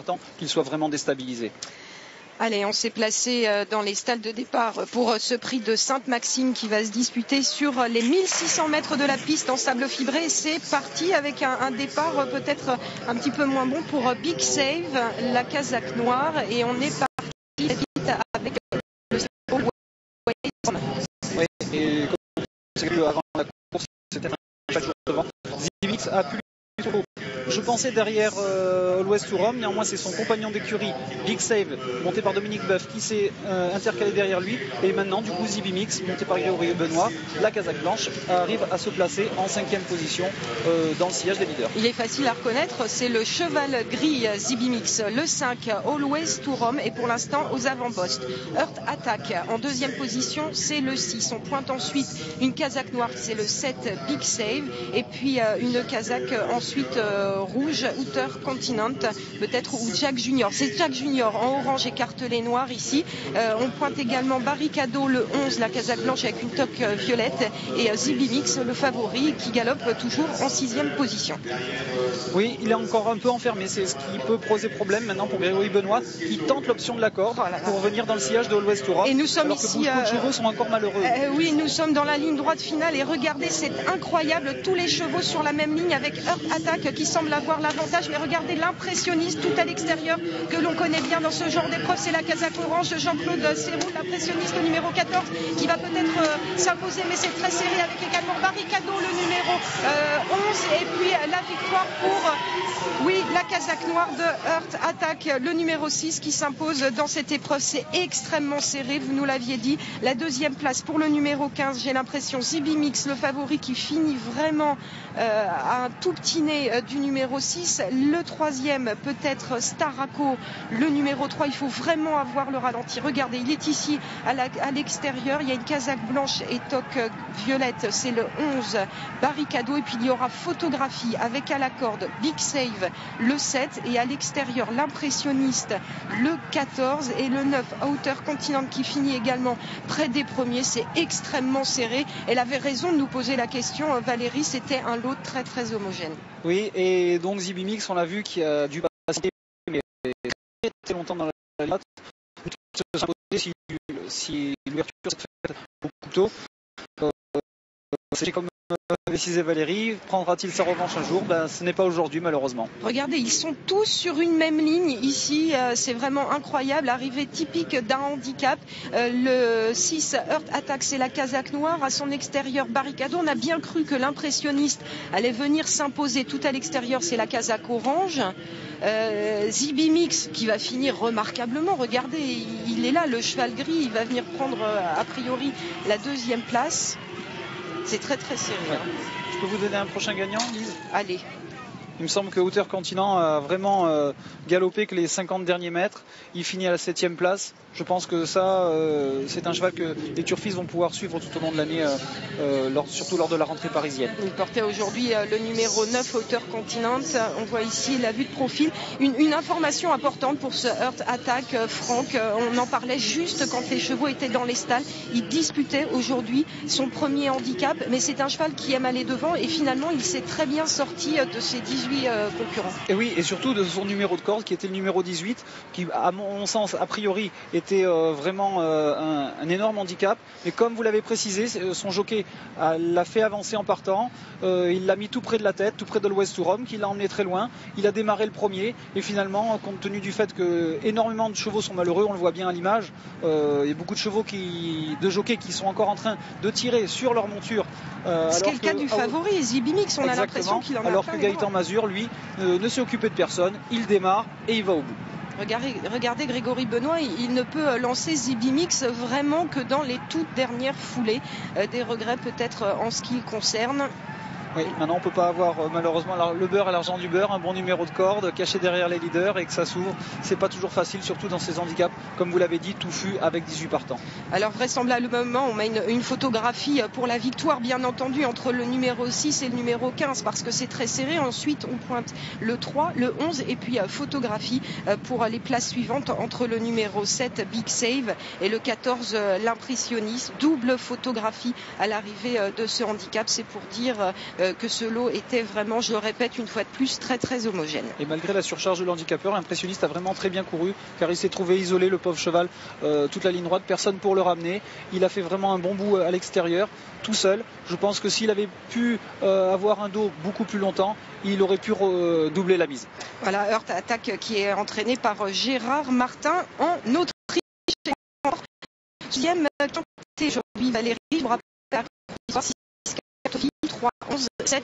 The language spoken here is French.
partant, qu'il soit vraiment déstabilisé. Allez, on s'est placé dans les stalles de départ pour ce prix de Sainte-Maxime qui va se disputer sur les 1600 mètres de la piste en sable fibré. C'est parti avec un départ peut-être un petit peu moins bon pour Big Save, la casaque noire. Et on est parti vite avec le oui, et comme avant la course, c'était un jour devant. Zibimix a pu je pensais derrière Always to Rome, néanmoins c'est son compagnon d'écurie Big Save monté par Dominique Boeuf qui s'est intercalé derrière lui, et maintenant du coup Zibimix monté par Grégory Benoît, la casaque blanche, arrive à se placer en 5e position dans le sillage des leaders. Il est facile à reconnaître, c'est le cheval gris Zibimix, le 5 Always to Rome est pour l'instant aux avant-postes. Heart Attack en 2e position, c'est le 6. On pointe ensuite une casaque noire, c'est le 7 Big Save, et puis une casaque ensuite rouge, Outer Continent peut-être, ou Jack Junior. C'est Jack Junior en orange écartelé noir ici. On pointe également Barricado le 11, la casaque blanche avec une toque violette, et Zibimix le favori qui galope toujours en 6e position. Oui, il est encore un peu enfermé, c'est ce qui peut poser problème maintenant pour Grégory Benoît qui tente l'option de la corde pour venir dans le sillage de Always to Rome. Et nous sommes alors ici, que beaucoup de chevaux sont encore malheureux. Oui, nous sommes dans la ligne droite finale et regardez, c'est incroyable, tous les chevaux sur la même ligne avec Heart Attack qui semble avoir l'avantage, mais regardez l'impressionniste tout à l'extérieur que l'on connaît bien dans ce genre d'épreuve, c'est la casaque orange, Jean-Claude Serroux, l'impressionniste au numéro 14 qui va peut-être s'imposer, mais c'est très serré avec également Barricado le numéro 11, et puis la victoire pour la casaque noire de Heart Attack, le numéro 6 qui s'impose dans cette épreuve. C'est extrêmement serré, vous nous l'aviez dit. La 2e place pour le numéro 15, j'ai l'impression Zibimix le favori qui finit vraiment à un tout petit nez du numéro 6. Le 3e peut-être Staraco, le numéro 3, il faut vraiment avoir le ralenti. Regardez, il est ici à l'extérieur, il y a une casaque blanche et toque violette, c'est le 11 Barricado, et puis il y aura photographie avec à la corde Big Save le 7, et à l'extérieur l'impressionniste le 14 et le 9 Outer Continent qui finit également près des premiers. C'est extrêmement serré. Elle avait raison de nous poser la question, Valérie, c'était un lot très très homogène. Oui, et donc Zibimix, on l'a vu, qui a dû passer mais très longtemps dans la note, si l'ouverture s'est faite beaucoup tôt. C'est comme décisait Valérie, prendra-t-il sa revanche un jour? Ce n'est pas aujourd'hui malheureusement. Regardez, ils sont tous sur une même ligne ici, c'est vraiment incroyable, arrivée typique d'un handicap. Le 6 Heart Attack, c'est la casaque noire, à son extérieur Barricado. On a bien cru que l'impressionniste allait venir s'imposer tout à l'extérieur, c'est la casaque orange. Zibimix qui va finir remarquablement, regardez, il est là, le cheval gris, il va venir prendre a priori la 2e place. C'est très très serré. Ouais. Je peux vous donner un prochain gagnant, Lise? Allez. Il me semble que Outer Continent a vraiment galopé que les 50 derniers mètres. Il finit à la 7e place. Je pense que ça, c'est un cheval que les turfistes vont pouvoir suivre tout au long de l'année, surtout lors de la rentrée parisienne. Il portait aujourd'hui le numéro 9 Outer Continent. On voit ici la vue de profil. Une information importante pour ce Heart Attack, Franck. On en parlait juste quand les chevaux étaient dans les stalles. Il disputait aujourd'hui son premier handicap, mais c'est un cheval qui aime aller devant, et finalement il s'est très bien sorti de ses 18 concurrents. Et oui, et surtout de son numéro de corde qui était le numéro 18, qui à mon sens a priori était vraiment un énorme handicap, mais comme vous l'avez précisé, son jockey l'a fait avancer en partant, il l'a mis tout près de la tête, tout près de l'Always to Rome, qui l'a emmené très loin. Il a démarré le premier, et finalement, compte tenu du fait que énormément de chevaux sont malheureux, on le voit bien à l'image, il y a beaucoup de jockeys qui sont encore en train de tirer sur leur monture. C'est le cas du favori, Zibimix, on a l'impression qu'il en a alors que Gaëtan Mazur, lui, ne s'est occupé de personne, il démarre et il va au bout. Regardez Grégory Benoît, il ne peut lancer Zibimix vraiment que dans les toutes dernières foulées. Des regrets peut-être en ce qui le concerne. Oui, maintenant on ne peut pas avoir malheureusement le beurre et l'argent du beurre, un bon numéro de corde caché derrière les leaders et que ça s'ouvre. C'est pas toujours facile, surtout dans ces handicaps, comme vous l'avez dit, touffus avec 18 partants. Alors vraisemblablement, on met une photographie pour la victoire, bien entendu, entre le numéro 6 et le numéro 15, parce que c'est très serré. Ensuite, on pointe le 3, le 11, et puis photographie pour les places suivantes entre le numéro 7, Big Save, et le 14, l'impressionniste. Double photographie à l'arrivée de ce handicap. C'est pour dire que ce lot était vraiment, je le répète une fois de plus, très très homogène. Et malgré la surcharge de l'handicapeur, l'impressionniste a vraiment très bien couru, car il s'est trouvé isolé, le pauvre cheval, toute la ligne droite, personne pour le ramener. Il a fait vraiment un bon bout à l'extérieur, tout seul. Je pense que s'il avait pu avoir un dos beaucoup plus longtemps, il aurait pu doubler la mise. Voilà, Heurt Attack qui est entraîné par Gérard Martin en Autriche. Deuxième aujourd'hui, Valérie, je vous rappelle, 3, 11, 7.